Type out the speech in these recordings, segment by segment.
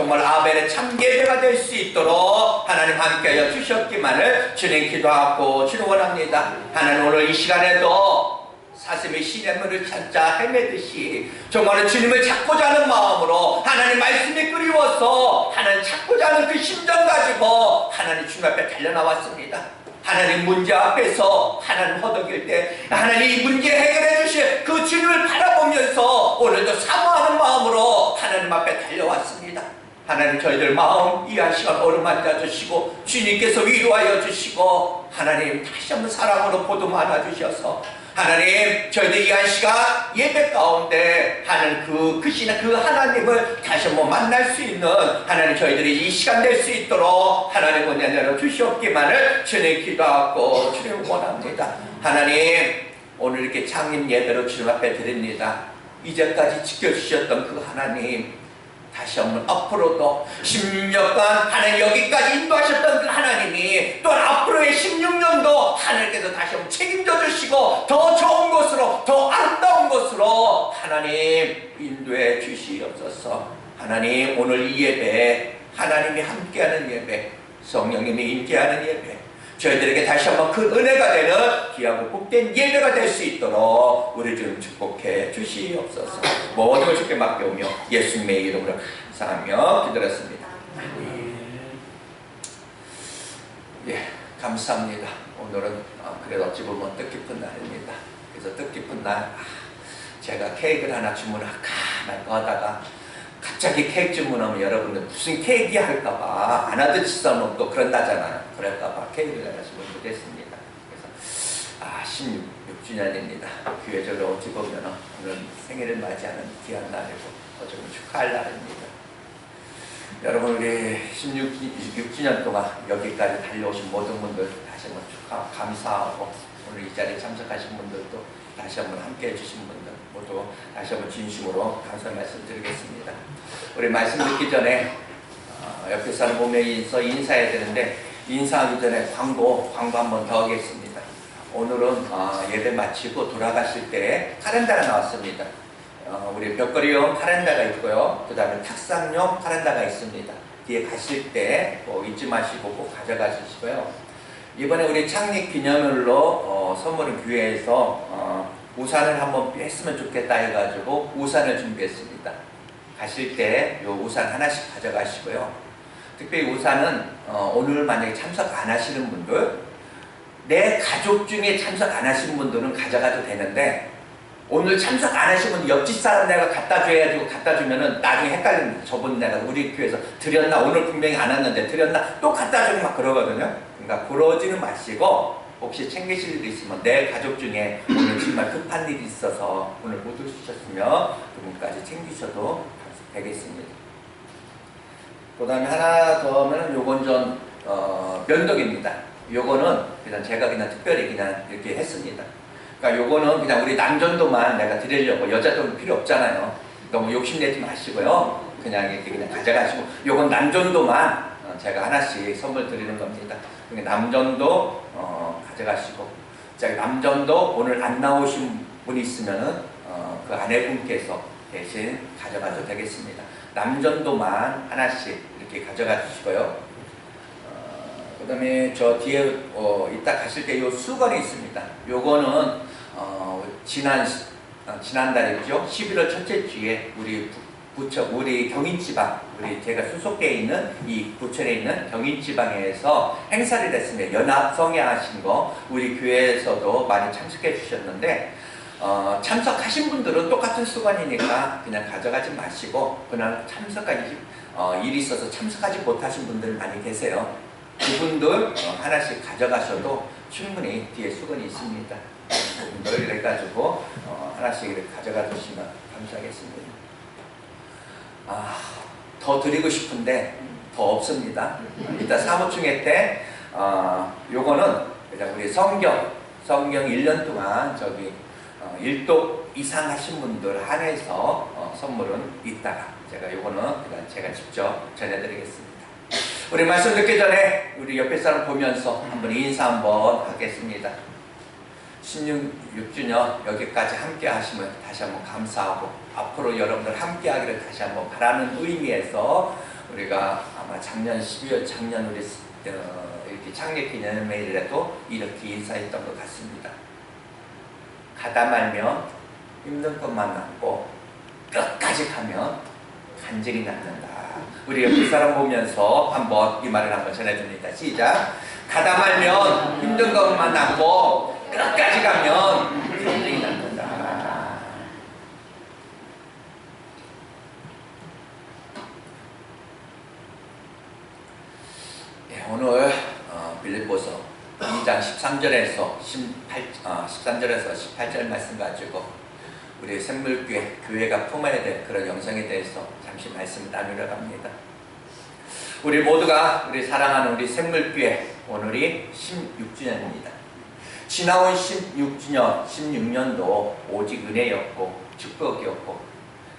정말 아벨의 참 예배가 될 수 있도록 하나님 함께하여 주셨기만을 주님 기도하고 주님 원합니다. 하나님 오늘 이 시간에도 사슴이 시냇물을 찾자 헤매듯이 정말 주님을 찾고자 하는 마음으로 하나님 말씀이 그리워서 하나님 찾고자 하는 그 심정 가지고 하나님 주님 앞에 달려나왔습니다. 하나님 문제 앞에서 하나님 허덕일 때 하나님 이 문제 해결해 주실 그 주님을 바라보면서 오늘도 사모하는 마음으로 하나님 앞에 달려왔습니다. 하나님 저희들 마음 이 한 시간 어루만져 주시고 주님께서 위로하여 주시고 하나님 다시 한번 사랑으로 보듬어 안아 주셔서 하나님 저희들 이 한 시간 예배 가운데 하는 그 크신 그 하나님을 다시 한번 만날 수 있는 하나님 저희들이 이 시간 될 수 있도록 하나님 은혜 내려 주시옵기만을 주님 기도하고 주님 원합니다. 하나님 오늘 이렇게 장인 예배로 주님 앞에 드립니다. 이제까지 지켜주셨던 그 하나님 다시 한번 앞으로도 16년간 하나님 여기까지 인도하셨던 그 하나님이 또한 앞으로의 16년도 하나님께서 다시 한번 책임져 주시고 더 좋은 곳으로 더 아름다운 곳으로 하나님 인도해 주시옵소서. 하나님 오늘 이 예배 하나님이 함께하는 예배 성령님이 임재하는 예배 저희들에게 다시 한번 그 은혜가 되는 귀하고 복된 예배가 될 수 있도록 우리 좀 축복해 주시옵소서. 모든 걸 주께 맡겨오며 예수님의 이름으로 감사하며 기도했습니다. 예, 감사합니다. 오늘은 그래도 어찌 보면 뜻깊은 날입니다. 그래서 뜻깊은 날 제가 케이크를 하나 주문할까 말까 하다가 갑자기 케이크 주문하면 여러분들 무슨 케이크 할까봐 안 하던 짓하면 또 그런다잖아요. 그럴까봐 케이크를 하나 주문 못했습니다. 그래서 16주년입니다. 교회적으로 어찌 보면 오늘 생일을 맞이하는 귀한 날이고 어쩌면 축하할 날입니다. 여러분 우리 16주년 동안 여기까지 달려오신 모든 분들 다시 한번 축하 감사하고 오늘 이 자리에 참석하신 분들도 다시 한번 함께해 주신 분들 모두 다시 한번 진심으로 감사 말씀드리겠습니다. 우리 말씀 듣기 전에 옆에 사람 보면서 인사해야 되는데 인사하기 전에 광고 한번 더 하겠습니다. 오늘은 예배 마치고 돌아가실 때 카렌다가 나왔습니다. 우리 벽걸이용 카렌다가 있고요. 그 다음에 탁상용 카렌다가 있습니다. 뒤에 가실 때 잊지 마시고 꼭 가져가시고요. 이번에 우리 창립 기념일로 선물은 교회에서 우산을 한번 했으면 좋겠다 해가지고 우산을 준비했습니다. 가실 때 요 우산 하나씩 가져가시고요. 특별히 우산은 오늘 만약에 참석 안 하시는 분들 내 가족 중에 참석 안 하신 분들은 가져가도 되는데 오늘 참석 안 하신 분들 옆집 사람 내가 갖다 줘야지 갖다 주면은 나중에 헷갈립니다. 저번 내가 우리 교회에서 드렸나 오늘 분명히 안 왔는데 드렸나 또 갖다 주고 막 그러거든요. 그러니까 그러지는 마시고 혹시 챙기실 일 있으면 내 가족 중에 오늘 정말 급한 일이 있어서 오늘 못 오셨으면 그분까지 챙기셔도 되겠습니다. 그 다음에 하나 더 하면 요건 좀 면도기입니다. 요거는 그냥 제가 그냥 특별히 그냥 이렇게 했습니다. 그러니까 요거는 그냥 우리 남전도만 내가 드리려고 여자들은 필요 없잖아요. 너무 욕심내지 마시고요. 그냥 이렇게 그냥 가져가시고 요건 남전도만 제가 하나씩 선물 드리는 겁니다. 그러니까 남전도 가져가시고 자 남전도 오늘 안 나오신 분이 있으면은 그 아내분께서 대신 가져가도 되겠습니다. 남전도만 하나씩 이렇게 가져가 주시고요. 그 다음에 저 뒤에 이따 가실 때 요 수건이 있습니다. 요거는 지난달이죠. 11월 첫째 주에 우리 부천, 우리 경인지방, 제가 소속되어 있는 이 부천에 있는 경인지방에서 행사를 했습니다. 연합 성야하신 거 우리 교회에서도 많이 참석해 주셨는데 참석하신 분들은 똑같은 수건이니까 그냥 가져가지 마시고 그냥 참석하지 일이 있어서 참석하지 못하신 분들 많이 계세요. 그분들 하나씩 가져가셔도 충분히 뒤에 수건이 있습니다. 그분들 해가지고 하나씩 이렇게 가져가 주시면 감사하겠습니다. 더 드리고 싶은데 더 없습니다. 이따 사무총회 때 요거는 그냥 우리 성경 1년 동안 저기 1독 이상 하신 분들 한해서 선물은 이따가 제가 요거는 그냥 제가 직접 전해드리겠습니다. 우리 말씀 듣기 전에 우리 옆에 사람 보면서 한번 인사 한번 하겠습니다. 16주년 여기까지 함께 하시면 다시 한번 감사하고 앞으로 여러분들 함께 하기를 다시 한번 바라는 의미에서 우리가 아마 작년 12월 작년 우리 이렇게 창립 기념일에도 이렇게 인사했던 것 같습니다. 가다 말면 힘든 것만 남고 끝까지 가면 간증이 남는다. 우리 옆에 사람 보면서 한번 이 말을 한번 전해줍니다. 시작. 가다 말면 힘든 것만 남고 끝까지 가면 간증이 남는다. 네, 오늘 빌립보서 2장 13절에서 18절 말씀 가지고 우리 샘물교회, 교회가 품어야 될 그런 영성에 대해서 잠시 말씀을 나누려 합니다. 우리 모두가 우리 사랑하는 우리 샘물교회 오늘이 16주년입니다. 지나온 16년도 오직 은혜였고 축복이었고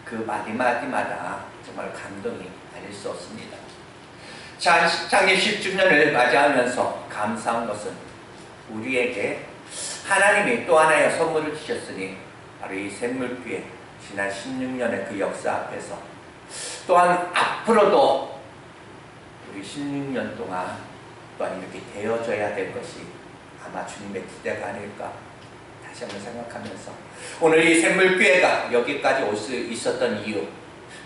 그 마디마디마다 정말 감동이 아닐 수 없습니다. 창립 10주년을 맞이하면서 감사한 것은 우리에게 하나님이 또 하나의 선물을 주셨으니 바로 이 샘물교회 지난 16년의 그 역사 앞에서 또한 앞으로도 우리 16년 동안 또한 이렇게 되어져야 될 것이 아마 주님의 기대가 아닐까 다시 한번 생각하면서 오늘 이 샘물교회가 여기까지 올 수 있었던 이유,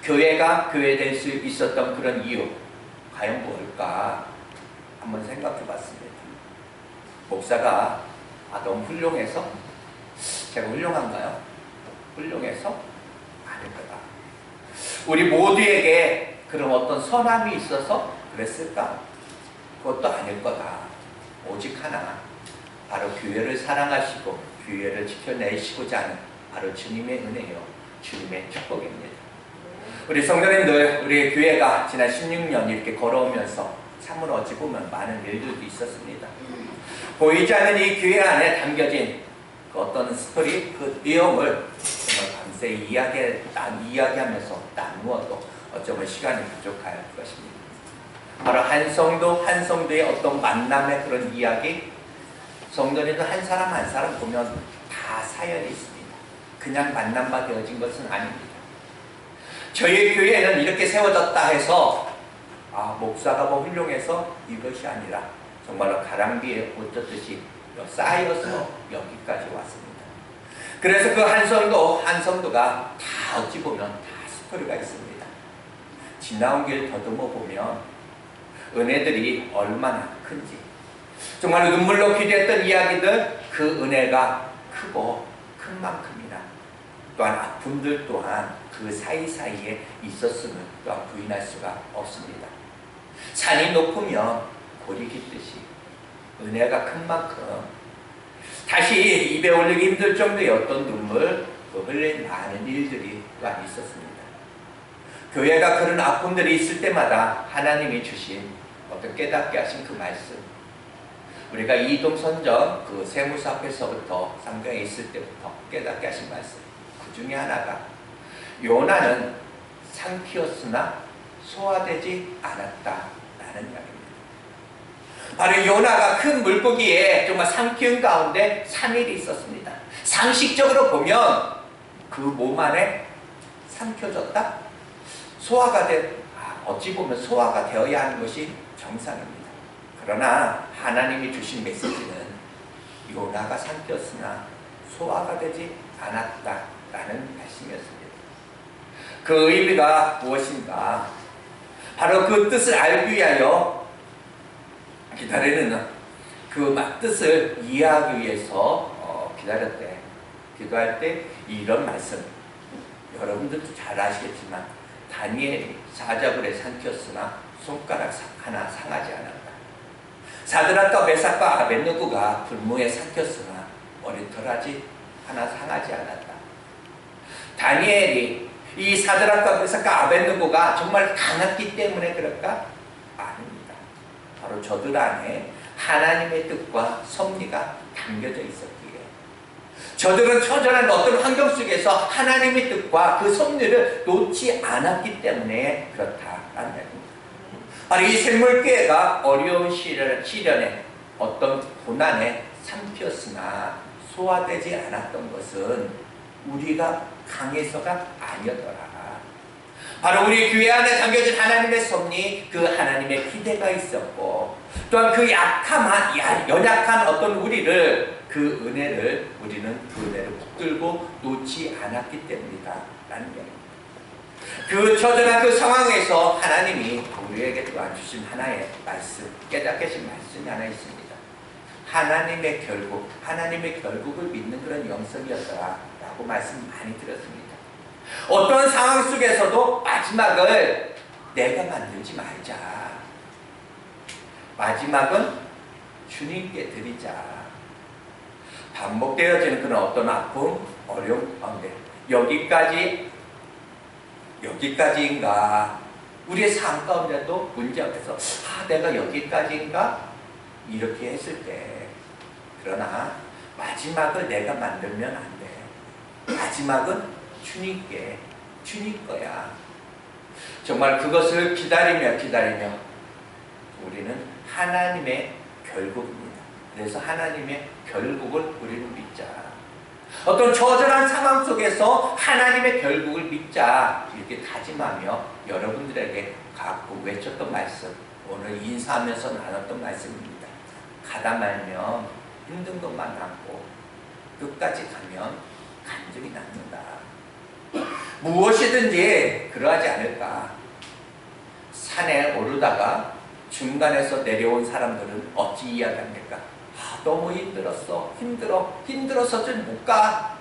교회가 교회될 수 있었던 그런 이유 과연 뭘까 한번 생각해 봤습니다. 목사가 너무 훌륭해서? 제가 훌륭한가요? 훌륭해서? 아닐 거다. 우리 모두에게 그런 어떤 선함이 있어서 그랬을까? 그것도 아닐 거다. 오직 하나, 바로 교회를 사랑하시고 교회를 지켜내시고자 하는 바로 주님의 은혜요, 주님의 축복입니다. 우리 성도님들, 우리 교회가 지난 16년 이렇게 걸어오면서 참으로 어찌 보면 많은 일들도 있었습니다. 보이지 않는 이 교회 안에 담겨진 그 어떤 스토리, 그 내용을 정말 밤새 이야기하면서 나누어도 어쩌면 시간이 부족할 것입니다. 바로 한 성도의 어떤 만남의 그런 이야기, 성도님들 한 사람 한 사람 보면 다 사연이 있습니다. 그냥 만남만 되어진 것은 아닙니다. 저희 교회는 이렇게 세워졌다 해서 목사가 뭐 훌륭해서 이것이 아니라 정말로 가랑비에 옷 젖듯이 쌓여서 여기까지 왔습니다. 그래서 그 한 성도가 다 어찌 보면 다 스토리가 있습니다. 지나온 길 더듬어 보면 은혜들이 얼마나 큰지, 정말 눈물로 기대했던 이야기들, 그 은혜가 크고 큰 만큼이나 또한 아픔들 또한 그 사이사이에 있었음을 또한 부인할 수가 없습니다. 산이 높으면 골이 깊듯이 은혜가 큰 만큼 다시 입에 올리기 힘들 정도의 어떤 눈물, 흘린 많은 일들이 또한 있었습니다. 교회가 그런 아픔들이 있을 때마다 하나님이 주신 어떤 깨닫게 하신 그 말씀, 우리가 이동선전 그 세무사 앞에서부터 상경에 있을 때부터 깨닫게 하신 말씀, 그 중에 하나가 요나는 삼키었으나 소화되지 않았다라는 이야기입니다. 바로 요나가 큰 물고기에 정말 삼키운 가운데 3일이 있었습니다. 상식적으로 보면 그 몸 안에 삼켜졌다? 소화가 어찌 보면 소화가 되어야 하는 것이 정상입니다. 그러나 하나님이 주신 메시지는 요나가 삼켰으나 소화가 되지 않았다라는 말씀이었습니다. 그 의미가 무엇인가? 바로 그 뜻을 알기 위하여 기다리는 그 뜻을 이해하기 위해서 기다렸대. 기도할 때 이런 말씀, 여러분들도 잘 아시겠지만 다니엘이 사자굴에 삼켰으나 손가락 하나 상하지 않았다. 사드락과 메삭과 아벳느고가 불무에 삼켰으나 머리털하지 하나 상하지 않았다. 다니엘이 이 사드락과 메삭과 아벳느고가 정말 강했기 때문에 그럴까? 아닙니다. 바로 저들 안에 하나님의 뜻과 섭리가 담겨져 있었기에 저들은 처절한 어떤 환경 속에서 하나님의 뜻과 그 섭리를 놓지 않았기 때문에 그렇다라는 말입니다. 바로 이 샘물교회가 어려운 시련에 어떤 고난에 삼켰으나 소화되지 않았던 것은 우리가 강해서가 아니었더라. 바로 우리 교회 안에 담겨진 하나님의 섭리, 그 하나님의 기대가 있었고, 또한 그 연약한 어떤 우리를, 그 은혜를, 우리는 그 은혜를 붙들고 놓지 않았기 때문이다 라는 이야기입니다. 그 처절한 그 상황에서 하나님이 우리에게 또한 주신 하나의 말씀, 깨닫게 하신 말씀이 하나 있습니다. 하나님의 결국을 믿는 그런 영성이었더라 라고 말씀 많이 드렸습니다. 어떤 상황 속에서도 마지막을 내가 만들지 말자. 마지막은 주님께 드리자. 반복되어지는 그런 어떤 아픔, 어려움 가운데 여기까지인가? 우리의 삶 가운데도 문제 앞에서 내가 여기까지인가? 이렇게 했을 때, 그러나 마지막을 내가 만들면 안 돼. 마지막은 주님 거야. 정말 그것을 기다리며 우리는 하나님의 결국입니다. 그래서 하나님의 결국을 우리는 믿자. 어떤 처절한 상황 속에서 하나님의 결국을 믿자, 이렇게 다짐하며 여러분들에게 가끔 외쳤던 말씀, 오늘 인사하면서 나눴던 말씀입니다. 가다 말면 힘든 것만 남고 끝까지 가면 간증이 남는다. 무엇이든지 그러하지 않을까. 산에 오르다가 중간에서 내려온 사람들은 어찌 이야기합니까? 너무 힘들어서 좀 못 가.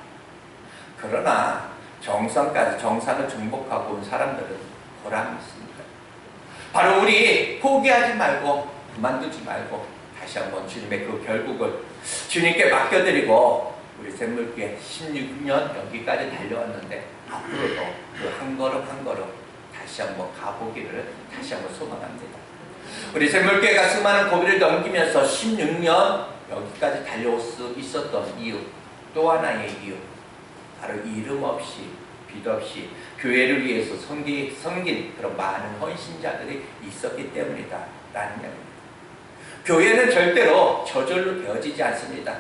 그러나 정상을 정복하고 온 사람들은 보람이 있습니다. 바로 우리 포기하지 말고 그만두지 말고 다시 한번 주님의 그 결국을 주님께 맡겨드리고, 우리 샘물교회 16년 여기까지 달려왔는데 앞으로도 그 한 걸음 다시 한번 가보기를 다시 한번 소망합니다. 우리 샘물교회가 수많은 고비를 넘기면서 16년 여기까지 달려올 수 있었던 이유, 또 하나의 이유, 바로 이름 없이 빛 없이 교회를 위해서 섬긴 그런 많은 헌신자들이 있었기 때문이다 라는 이야기입니다. 교회는 절대로 저절로 되어지지 않습니다.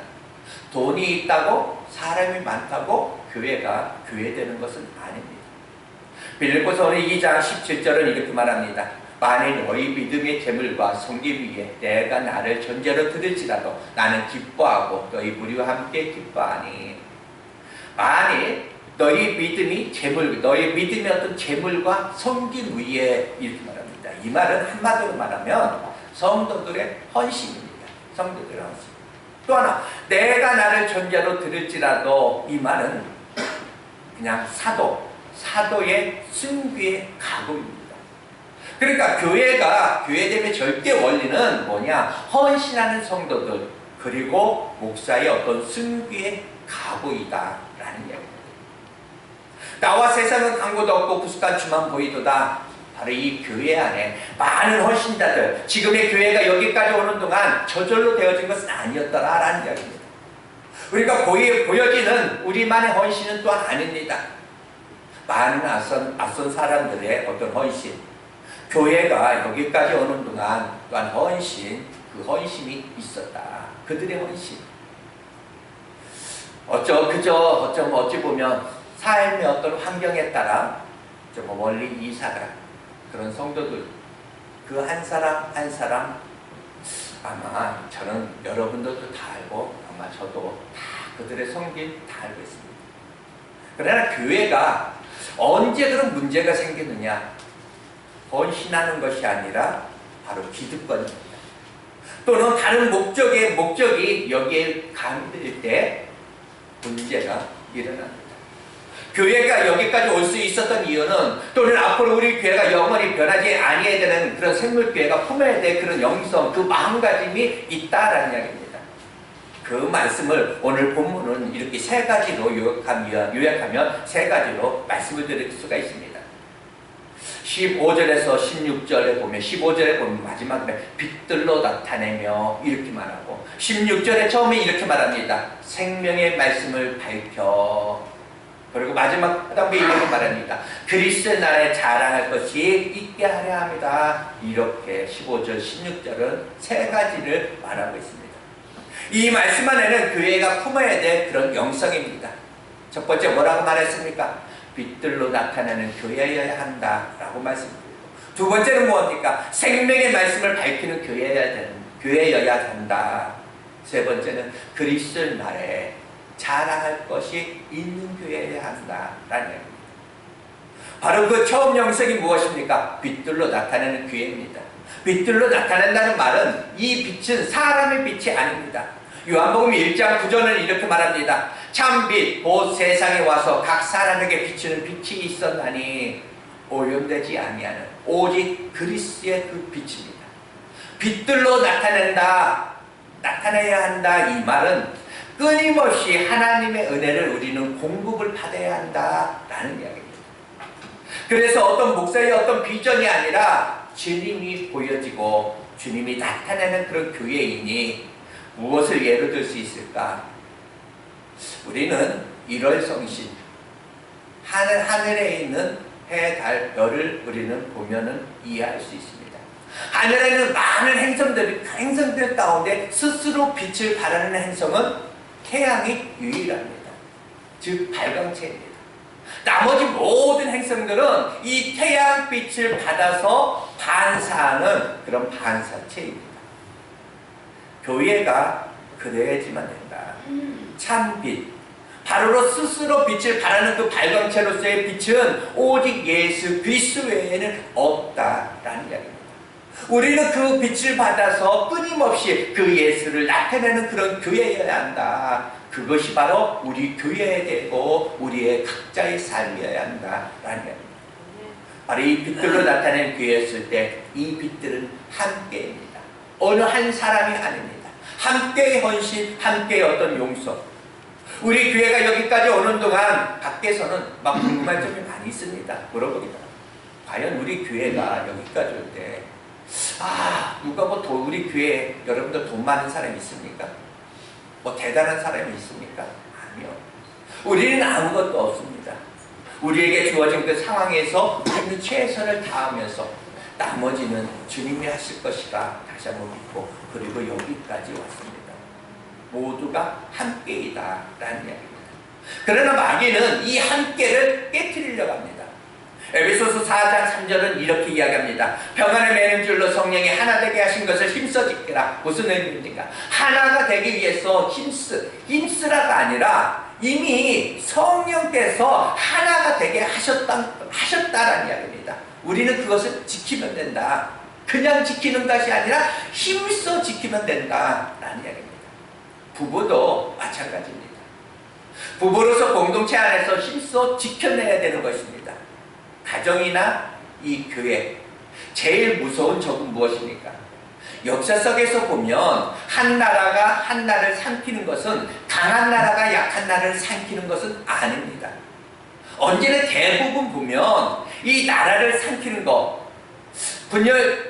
돈이 있다고, 사람이 많다고 교회가 교회되는 것은 아닙니다. 빌립보서 2장 17절은 이렇게 말합니다. 만일 너희 믿음의 재물과 섬김 위에 내가 나를 전제로 드릴지라도 나는 기뻐하고 너희 무리와 함께 기뻐하니. 만일 너희 믿음의 어떤 재물과 섬김 위에, 이렇게 말합니다. 이 말은 한마디로 말하면 성도들의 헌신입니다. 성도들의 헌신. 또 하나, 내가 나를 전제로 드릴지라도, 이 말은 그냥 사도의 순교의 각오입니다. 그러니까 교회됨의 절대 원리는 뭐냐? 헌신하는 성도들, 그리고 목사의 어떤 순교의 각오이다 라는 이야기입니다. 나와 세상은 강고도 없고 구속한 주만 보이도다. 바로 이 교회 안에 많은 헌신자들, 지금의 교회가 여기까지 오는 동안 저절로 되어진 것은 아니었더라 라는 이야기입니다. 우리가 보여지는 우리만의 헌신은 또한 아닙니다. 많은 앞선 사람들의 어떤 헌신, 교회가 여기까지 오는 동안 또한 그 헌신이 있었다. 그들의 헌신. 어찌 보면 삶의 어떤 환경에 따라 좀 멀리 이사가 그런 성도들, 그 한 사람 한 사람, 아마 저는 여러분들도 다 알고 아마 저도 다 그들의 성길 다 알고 있습니다. 그러나 교회가 언제 그런 문제가 생기느냐? 헌신하는 것이 아니라 바로 기득권입니다. 또는 다른 목적이 여기에 감들일 때 문제가 일어납니다. 교회가 여기까지 올 수 있었던 이유는, 또는 앞으로 우리 교회가 영원히 변하지 아니해야 되는 그런 생물교회가 품어야 될 그런 영성, 그 마음가짐이 있다라는 이야기입니다. 그 말씀을 오늘 본문은 이렇게 세 가지로 요약하면 세 가지로 말씀을 드릴 수가 있습니다. 15절에서 16절에 보면, 15절에 보면 마지막에 빛들로 나타내며 이렇게 말하고, 16절에 처음에 이렇게 말합니다. 생명의 말씀을 밝혀. 그리고 마지막 하단부에 이렇게 말합니다. 그리스도의 나라에 자랑할 것이 있게 하려 합니다. 이렇게 15절, 16절은 세 가지를 말하고 있습니다. 이 말씀 안에는 교회가 품어야 될 그런 영성입니다. 첫 번째 뭐라고 말했습니까? 빛들로 나타나는 교회여야 한다라고 말씀드리고, 두 번째는 무엇입니까? 생명의 말씀을 밝히는 교회여야 한다. 세 번째는 그리스도의 날에 자랑할 것이 있는 교회여야 한다라는 얘기입니다. 바로 그 처음 영성이 무엇입니까? 빛들로 나타나는 교회입니다. 빛들로 나타난다는 말은 이 빛은 사람의 빛이 아닙니다. 요한복음 1장 9절은 이렇게 말합니다. 참빛 곧 세상에 와서 각 사람에게 비추는 빛이 있었나니 오염되지 아니하는 오직 그리스도의 그 빛입니다. 빛들로 나타내야 한다. 이 말은 끊임없이 하나님의 은혜를 우리는 공급을 받아야 한다라는 이야기입니다. 그래서 어떤 목사의 어떤 비전이 아니라 주님이 보여지고 주님이 나타내는 그런 교회이니 무엇을 예로 들 수 있을까? 우리는 1월 성신, 하늘에 있는 해, 달, 별을 우리는 보면은 이해할 수 있습니다. 하늘에는 많은 행성들 가운데 스스로 빛을 발하는 행성은 태양이 유일합니다. 즉 발광체입니다. 나머지 모든 행성들은 이 태양빛을 받아서 반사하는 그런 반사체입니다. 교회가 그래야지만 된다. 참빛, 바로 스스로 빛을 발하는 그 발광체로서의 빛은 오직 예수 그리스도 외에는 없다라는 이야기입니다. 우리는 그 빛을 받아서 끊임없이 그 예수를 나타내는 그런 교회여야 한다. 그것이 바로 우리 교회에 되고 우리의 각자의 삶이어야 한다라는 이야기입니다. 바로 이 빛들로 나타낸 교회였을 때 이 빛들은 함께입니다. 어느 한 사람이 아닙니다. 함께의 헌신, 함께의 어떤 용서. 우리 교회가 여기까지 오는 동안 밖에서는 막 궁금한 점이 많이 있습니다. 물어보기도 하고. 과연 우리 교회가 여기까지 올 때 누가 우리 교회에 여러분들 돈 많은 사람이 있습니까? 대단한 사람이 있습니까? 아니요. 우리는 아무것도 없습니다. 우리에게 주어진 그 상황에서 우리는 최선을 다하면서 나머지는 주님이 하실 것이다 다시 한번 믿고 그리고 여기까지 왔습니다. 모두가 함께이다 라는 이야기입니다. 그러나 마귀는 이 함께를 깨트리려고 합니다. 에베소서 4장 3절은 이렇게 이야기합니다. 평안을 매는 줄로 성령이 하나 되게 하신 것을 힘써 지키라. 무슨 의미입니까? 하나가 되기 위해서 힘쓰라가 아니라 이미 성령께서 하나가 되게 하셨다라는 이야기입니다. 우리는 그것을 지키면 된다. 그냥 지키는 것이 아니라 힘써 지키면 된다라는 이야기입니다. 부부도 마찬가지입니다. 부부로서 공동체 안에서 힘써 지켜내야 되는 것입니다. 가정이나 이 교회, 제일 무서운 적은 무엇입니까? 역사 속에서 보면 한 나라가 한 나라를 삼키는 것은 강한 나라가 약한 나라를 삼키는 것은 아닙니다. 언제나 대부분 보면 이 나라를 삼키는 것,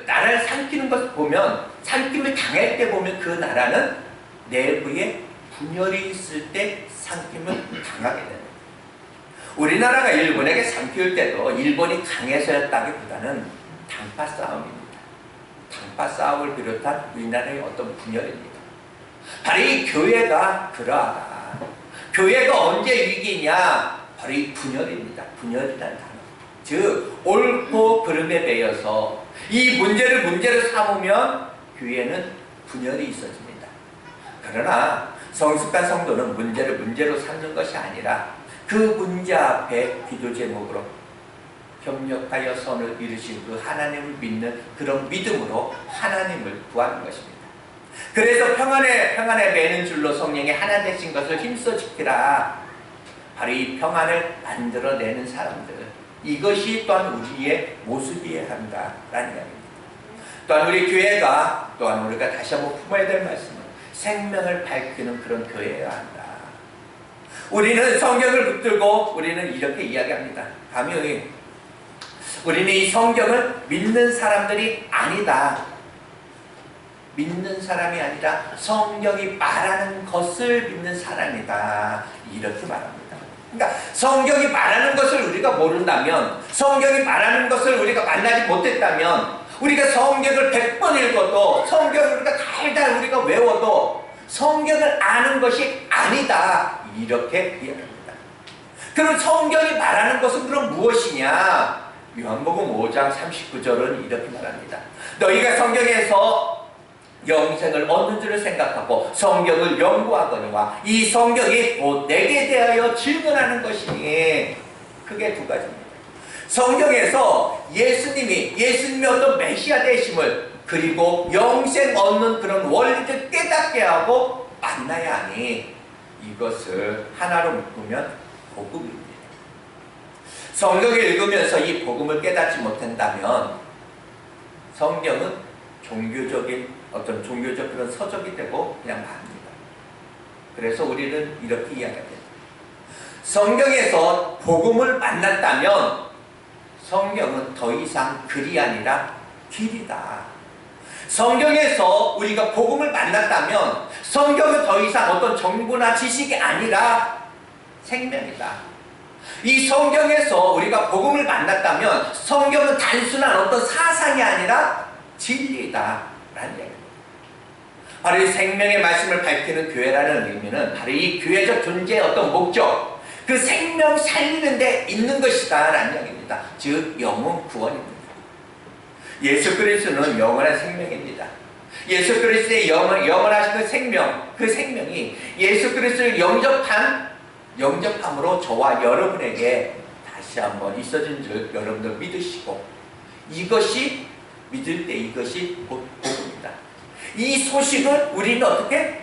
나라를 삼키는 것 보면 삼킴을 당할 때 보면 그 나라는 내부에 분열이 있을 때 삼킴을 당하게 됩니다. 우리나라가 일본에게 삼킬 때도 일본이 강해서였다기보다는 당파 싸움입니다. 당파 싸움을 비롯한 우리나라의 어떤 분열입니다. 바로 이 교회가 그러하다. 교회가 언제 위기냐? 바로 이 분열입니다. 분열이라는 단어. 즉 옳고 그름에 매여서 이 문제를 삼으면 교회는 분열이 있어집니다. 그러나 성숙한 성도는 문제를 문제로 삼는 것이 아니라 그 문제 앞에 기도 제목으로 협력하여 선을 이루신 그 하나님을 믿는 그런 믿음으로 하나님을 구하는 것입니다. 그래서 평안에 매는 줄로 성령이 하나 되신 것을 힘써 지키라. 바로 이 평안을 만들어내는 사람들, 이것이 또한 우리의 모습이어야 한다라는 이야기입니다. 또한 우리 교회가 또한 우리가 다시 한번 품어야 될 말씀은 생명을 밝히는 그런 교회여야 한다. 우리는 성경을 붙들고 우리는 이렇게 이야기합니다. 감히 우리는 이 성경을 믿는 사람들이 아니다. 믿는 사람이 아니라 성경이 말하는 것을 믿는 사람이다. 이렇게 말합니다. 그러니까 성경이 말하는 것을 우리가 모른다면, 성경이 말하는 것을 우리가 만나지 못했다면, 우리가 성경을 100번 읽어도, 성경을 우리가 달달 우리가 외워도 성경을 아는 것이 아니다. 이렇게 이야기합니다. 그럼 성경이 말하는 것은 그럼 무엇이냐? 요한복음 5장 39절은 이렇게 말합니다. 너희가 성경에서 영생을 얻는 줄을 생각하고 성경을 연구하거니와 이 성경이 곧 내게 대하여 증언하는 것이니. 크게 두 가지입니다. 성경에서 예수님이 어떤 메시아 되심을, 그리고 영생 얻는 그런 원리를 깨닫게 하고 만나야 하니 이것을 하나로 묶으면 복음입니다. 성경을 읽으면서 이 복음을 깨닫지 못한다면 성경은 어떤 종교적 그런 서적이 되고 그냥 맙니다. 그래서 우리는 이렇게 이야기합니다. 성경에서 복음을 만났다면 성경은 더 이상 글이 아니라 길이다. 성경에서 우리가 복음을 만났다면 성경은 더 이상 어떤 정보나 지식이 아니라 생명이다. 이 성경에서 우리가 복음을 만났다면 성경은 단순한 어떤 사상이 아니라 진리다 라는 얘기입니다. 바로 이 생명의 말씀을 밝히는 교회라는 의미는 바로 이 교회적 존재의 어떤 목적, 그 생명 살리는 데 있는 것이다 라는 얘기입니다. 즉 영혼 구원입니다. 예수 그리스도는 영원한 생명입니다. 예수 그리스도의 영원하신 그 생명이 예수 그리스도를 영접함으로 저와 여러분에게 다시 한번 있어진 줄 여러분들 믿으시고, 이것이 믿을 때 이것이 곧 복음이다. 이 소식을 우리는 어떻게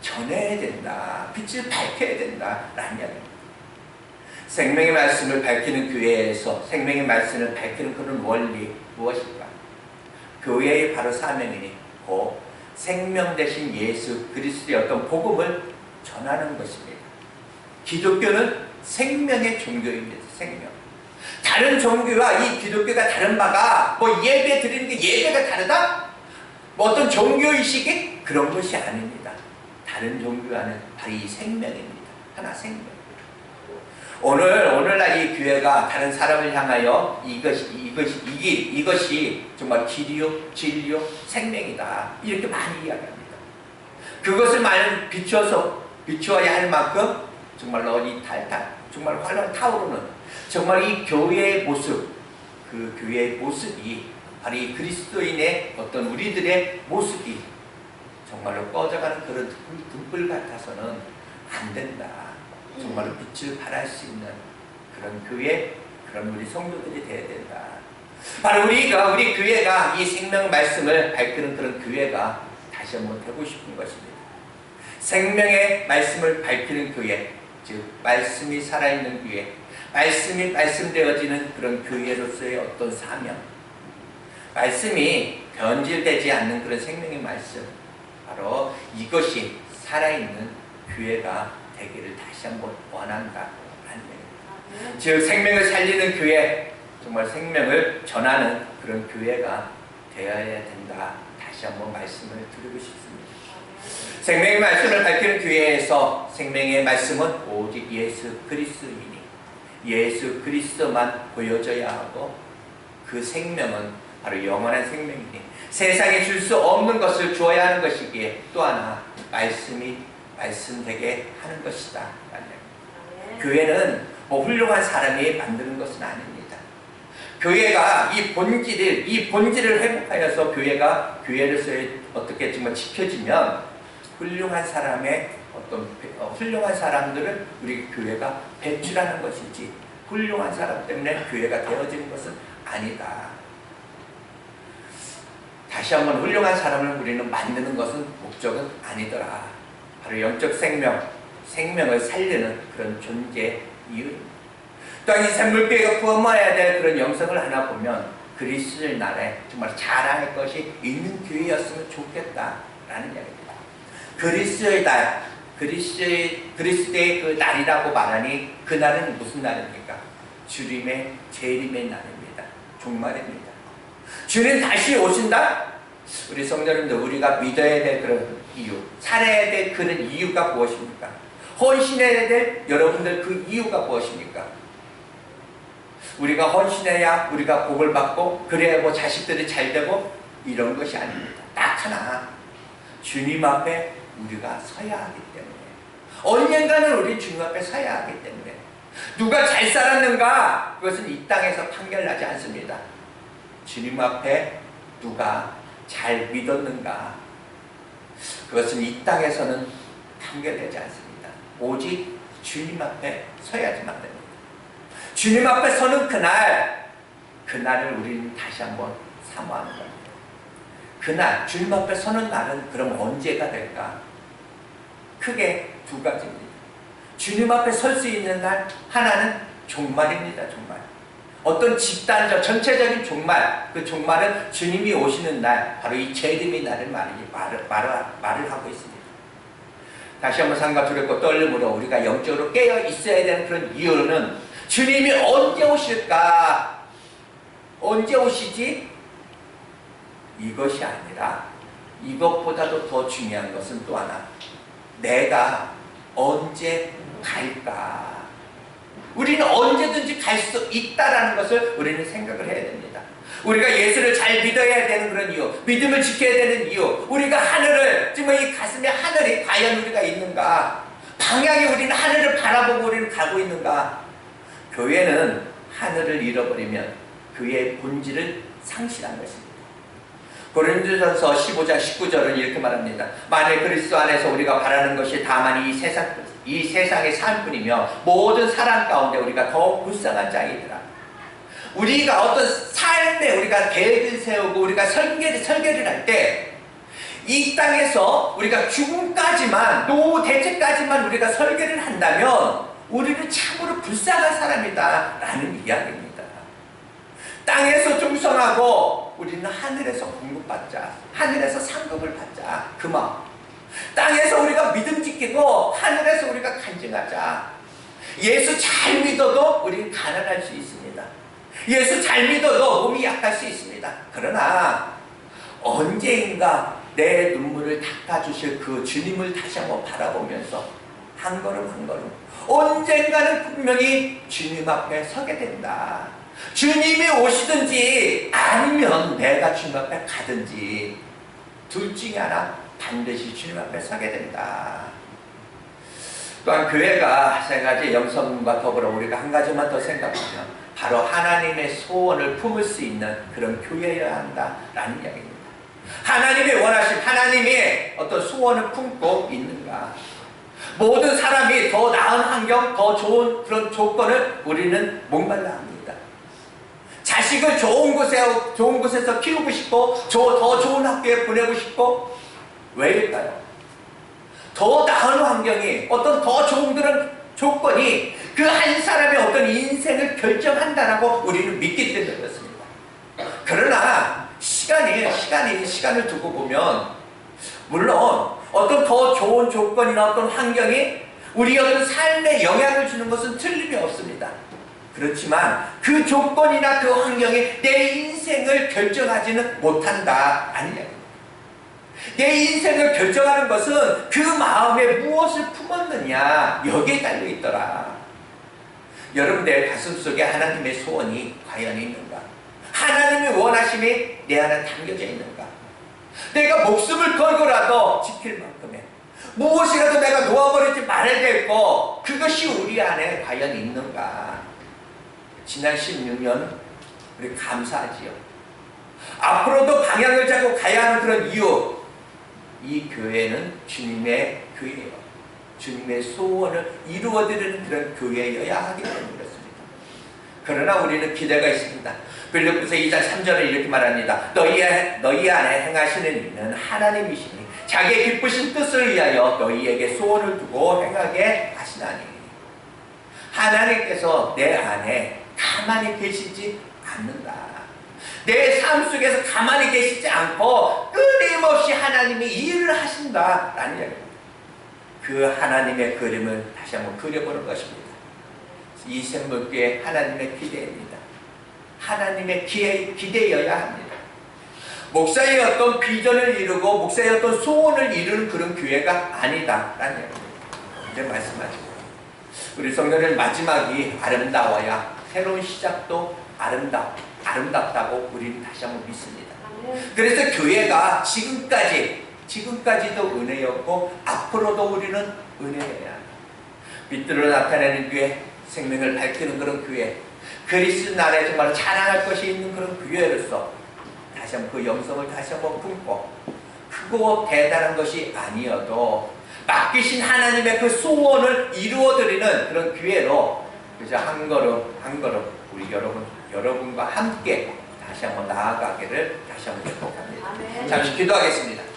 전해야 된다, 빛을 밝혀야 된다 라는 이야기입니다. 생명의 말씀을 밝히는 교회에서 생명의 말씀을 밝히는 그런 원리 무엇일까? 교회의 바로 사명이니 곧 생명 대신 예수 그리스도의 어떤 복음을 전하는 것입니다. 기독교는 생명의 종교입니다. 생명. 다른 종교와 이 기독교가 다른 바가 뭐 예배 드리는 게 예배가 다르다? 뭐 어떤 종교의식이? 그런 것이 아닙니다. 다른 종교와는 바로 이 생명입니다. 하나 생명. 오늘날 이 교회가 다른 사람을 향하여 이것이 정말 길이요, 진리요, 생명이다. 이렇게 많이 이야기합니다. 그것을 많이 비추어야 할 만큼 정말로 이 정말 활활 타오르는 정말 이 교회의 모습, 그 교회의 모습이 바로 이 그리스도인의 어떤 우리들의 모습이 정말로 꺼져가는 그런 등불 같아서는 안 된다. 정말로 빛을 발할 수 있는 그런 교회, 그런 우리 성도들이 되어야 된다. 바로 우리 교회가 이 생명 말씀을 밝히는 그런 교회가 다시 한번 되고 싶은 것입니다. 생명의 말씀을 밝히는 교회, 즉 말씀이 살아있는 교회, 말씀이 말씀되어지는 그런 교회로서의 어떤 사명, 말씀이 변질되지 않는 그런 생명의 말씀, 바로 이것이 살아있는 교회가 되기를 다시 한번 원한다 하는 얘기입니다. 즉 생명을 살리는 교회, 정말 생명을 전하는 그런 교회가 되어야 된다. 다시 한번 말씀을 드리고 싶습니다. 생명의 말씀을 밝히는 교회에서 생명의 말씀은 오직 예수 그리스도이니 예수 그리스도만 보여져야 하고, 그 생명은 바로 영원한 생명이니 세상에 줄 수 없는 것을 주어야 하는 것이기에 또 하나 말씀이 말씀되게 하는 것이다. 교회는 뭐 훌륭한 사람이 만드는 것은 아닙니다. 교회가 이 본질을 회복하여서 교회가 교회로서의 어떻게 정말 지켜지면 훌륭한 사람들을 우리 교회가 배출하는 것이지 훌륭한 사람 때문에 교회가 되어지는 것은 아니다. 다시 한번 훌륭한 사람을 우리는 만드는 것은 목적은 아니더라. 바로 영적 생명을 살리는 그런 존재의 이유입니다. 또한 이 샘물교회가 부어모아야 될 그런 영성을 하나 보면 그리스도의 날에 정말 자랑할 것이 있는 교회였으면 좋겠다라는 이야기입니다. 그리스도의 날, 그리스도의 그 날이라고 말하니 그 날은 무슨 날입니까? 주님의 재림의 날입니다. 종말입니다. 주님 다시 오신다? 우리 성도님들, 우리가 믿어야 될 그런 이유, 살아야 될 그런 이유가 무엇입니까? 헌신해야 될 여러분들 그 이유가 무엇입니까? 우리가 헌신해야 우리가 복을 받고 그래야 뭐 자식들이 잘 되고 이런 것이 아닙니다. 딱 하나, 주님 앞에 우리가 서야 하기 때문에, 언젠가는 우리 주님 앞에 서야 하기 때문에 누가 잘 살았는가? 그것은 이 땅에서 판결나지 않습니다. 주님 앞에 누가 잘 믿었는가? 그것은 이 땅에서는 판결되지 않습니다. 오직 주님 앞에 서야지만 됩니다. 주님 앞에 서는 그날을 우리는 다시 한번 사모하는 겁니다. 그날, 주님 앞에 서는 날은 그럼 언제가 될까? 크게 두 가지입니다. 주님 앞에 설 수 있는 날, 하나는 종말입니다. 종말. 어떤 집단적, 전체적인 종말, 그 종말은 주님이 오시는 날, 바로 이 재림의 날을 말을 하고 있습니다. 다시 한번 상과 두렵고 떨림으로 우리가 영적으로 깨어 있어야 되는 그런 이유는 주님이 언제 오실까? 언제 오시지? 이것이 아니라 이것보다도 더 중요한 것은 또 하나, 내가 언제 갈까? 우리는 언제든지 갈 수 있다라는 것을 우리는 생각을 해야 됩니다. 우리가 예수를 잘 믿어야 되는 그런 이유, 믿음을 지켜야 되는 이유, 우리가 하늘을, 지금 이 가슴에 하늘이 과연 우리가 있는가? 방향이 우리는 하늘을 바라보고 우리는 가고 있는가? 교회는 하늘을 잃어버리면 그의 본질을 상실한 것입니다. 고린도전서 15장 19절은 이렇게 말합니다. 만일 그리스도 안에서 우리가 바라는 것이 다만 이 세상의 삶뿐이며 모든 사람 가운데 우리가 더 불쌍한 자이더라. 우리가 어떤 삶에 우리가 계획을 세우고 우리가 설계를 할 때 이 땅에서 우리가 죽음까지만, 노후 대체까지만 우리가 설계를 한다면 우리는 참으로 불쌍한 사람이다 라는 이야기입니다. 땅에서 충성하고 우리는 하늘에서 공급받자, 하늘에서 상급을 받자, 그 마음. 땅에서 우리가 믿음 지키고 하늘에서 우리가 간증하자. 예수 잘 믿어도 우리는 가난할 수 있습니다. 예수 잘 믿어도 몸이 약할 수 있습니다. 그러나 언제인가 내 눈물을 닦아주실 그 주님을 다시 한번 바라보면서 한 걸음 한 걸음 언젠가는 분명히 주님 앞에 서게 된다. 주님이 오시든지 아니면 내가 주님 앞에 가든지 둘 중에 하나 반드시 주님 앞에 서게 된다. 또한 교회가 세 가지 영성과 더불어 우리가 한 가지만 더 생각하면 바로 하나님의 소원을 품을 수 있는 그런 교회여야 한다라는 이야기입니다. 하나님이 원하신, 하나님의 어떤 소원을 품고 있는가? 모든 사람이 더 나은 환경, 더 좋은 그런 조건을 우리는 목말라 합니다. 자식을 좋은 곳에서 키우고 싶고, 더 좋은 학교에 보내고 싶고, 왜일까요? 더 나은 환경이, 어떤 더 좋은 그런 조건이 그 한 사람의 어떤 인생을 결정한다라고 우리는 믿기 때문에 그렇습니다. 그러나 시간을 두고 보면 물론 어떤 더 좋은 조건이나 어떤 환경이 우리 어떤 삶에 영향을 주는 것은 틀림이 없습니다. 그렇지만 그 조건이나 그 환경이 내 인생을 결정하지는 못한다 아니냐. 내 인생을 결정하는 것은 그 마음에 무엇을 품었느냐 여기에 달려 있더라. 여러분 내 가슴속에 하나님의 소원이 과연 있는가? 하나님의 원하심이 내 안에 담겨져 있는가? 내가 목숨을 걸고라도 지킬 만큼의 무엇이라도 내가 놓아버리지 말아야 될 것, 그것이 우리 안에 과연 있는가? 지난 16년 우리 감사하지요. 앞으로도 방향을 잡고 가야 하는 그런 이유, 이 교회는 주님의 교회예요. 주님의 소원을 이루어드리는 그런 교회여야 하기 때문에 그렇습니다. 그러나 우리는 기대가 있습니다. 빌립보서 2장 3절을 이렇게 말합니다. 너희 안에 행하시는 이는 하나님이시니 자기의 기쁘신 뜻을 위하여 너희에게 소원을 두고 행하게 하시나니. 하나님께서 내 안에 가만히 계시지 않는다. 내 삶 속에서 가만히 계시지 않고 끊임없이 하나님이 일을 하신다라는 이야기입니다. 그 하나님의 그림을 다시 한번 그려보는 것입니다. 이 생물교회 하나님의 기대입니다. 하나님의 기대여야 합니다. 목사의 어떤 비전을 이루고 목사의 어떤 소원을 이루는 그런 교회가 아니다라는 이야기입니다. 이제 말씀하시고 우리 성도들 마지막이 아름다워야 새로운 시작도 아름답다고 우리는 다시 한번 믿습니다. 그래서 교회가 지금까지도 은혜였고 앞으로도 우리는 은혜여야 합니다. 빛으로 나타내는 교회, 생명을 밝히는 그런 교회, 그리스도 나라에 정말 자랑할 것이 있는 그런 교회로서 다시 한번 그 영성을 다시 한번 품고, 크고 대단한 것이 아니어도 맡기신 하나님의 그 소원을 이루어드리는 그런 교회로 그저 한 걸음 한 걸음 우리 여러분과 함께 다시 한번 나아가기를 다시 한번 축복합니다. 잠시 기도하겠습니다.